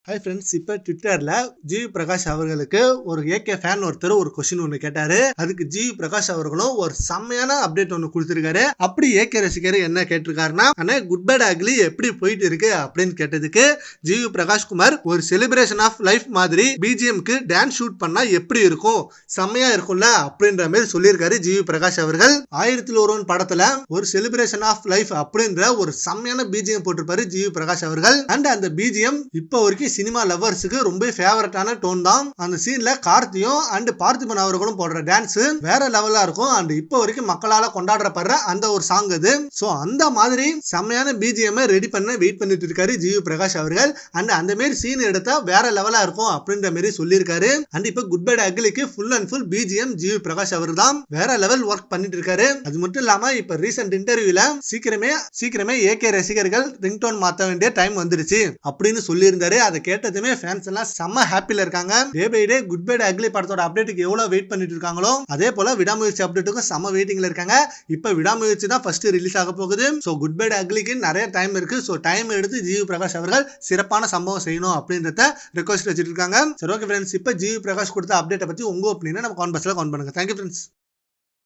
Hi friends, இப்போ ட்விட்டர்ல GV Prakash அவர்களுக்கு ஒரு ஏகே ஃபேன் ஒருத்தர் ஒரு கொஸ்டின் ஒன்று கேட்டாரு. அதுக்கு ஜிவி பிரகாஷ் அவர்களும் ஒரு செம்மையான அப்டேட் ஒன்று கொடுத்திருக்காரு. அப்படி ஏகே ரசிகர் என்ன கேட்டிருக்காருன்னா, அண்ணே குட் பேட் அக்லி எப்படி போயிட்டு இருக்கு அப்படின்னு கேட்டதுக்கு ஜிவி பிரகாஷ் குமார் ஒரு செலிப்ரேஷன் ஆஃப் லைஃப் மாதிரி பிஜிஎம்க்கு டான்ஸ் ஷூட் பண்ணா எப்படி இருக்கும், செம்மையா இருக்கும்ல அப்படின்ற மாதிரி சொல்லியிருக்காரு ஜிவி பிரகாஷ் அவர்கள். 1001 படத்துல ஒரு செலிப்ரேஷன் ஆஃப் லைஃப் அப்படின்ற ஒரு செம்மையான பிஜிஎம் போட்டிருப்பாரு ஜிவி பிரகாஷ் அவர்கள். அண்ட் அந்த பிஜிஎம் இப்போ வரைக்கும் சினிமா லவர்ஸுக்கு ரொம்ப ஃபேவரட்டான டோன் தான். அந்த சீன்ல கார்த்தியும் அண்ட் பார்த்திபன் அவர்களும் போடுற டான்ஸ் வேற லெவலா இருக்கும். அண்ட் இப்போ வரைக்கும் மக்களால கொண்டாடப்படுற அந்த ஒரு சாங் அது. சோ அந்த மாதிரி செம்மையான பிஜிஎம் ரெடி பண்ண வெயிட் பண்ணிட்டு இருக்காரு ஜிவி பிரகாஷ் அவர்கள். அண்ட் அந்த மாதிரி சீன் எடுத்தா வேற லெவலா இருக்கும் அப்படின்ற மாதிரி சொல்லியிருக்காரு. அண்ட் இப்போ குட் பை அக்லிக்கு full and full BGM GV Prakash அவர் தான் வேற லெவல் ஒர்க் பண்ணிட்டு இருக்காரு. அது மட்டும் இல்லாம இப்ப ரீசெண்ட் இன்டர்வியூல சீக்கிரமே ஏகே ரசிகர்கள் ரிங்டோன் மாத்த வேண்டிய டைம் வந்துருச்சு அப்படின்னு சொல்லியிருந்தாரு. அதை கேட்டதுமே ஃபேன்ஸ் எல்லாம் செம்ம ஹாப்பில இருக்காங்க. Day by day Good Bad Ugly படத்தோட அப்டேட்டுக்கு எவ்வளவு வெயிட் பண்ணிட்டு இருக்காங்களோ அதே போல விடாமுயற்சி அப்டேட்டுக்கும் செம்ம வெயிட்டிங்ல இருக்காங்க. இப்ப விடாமுயற்சி தான் ஃபர்ஸ்ட் ரிலீஸ் ஆக போகுது. சோ குட் பை அக்லிக்கு நிறைய டைம் இருக்கு. சோ டைம் எடுத்து ஜிவி பிரகாஷ் அவர்கள் சிறப்பான சம்பவம் செய்யணும் அப்படின்றத ரிக்வெஸ்ட் வச்சிட்டு இருக்காங்க. சரி, ஓகே ஃப்ரெண்ட்ஸ், இப்ப ஜிவி பிரகாஷ் கொடுத்த அப்டேட்டை பத்தி உங்க ஒப்பீனியனை நம்ம கமெண்ட் பாக்ஸ்ல கமெண்ட் பண்ணுங்க. Thank you friends.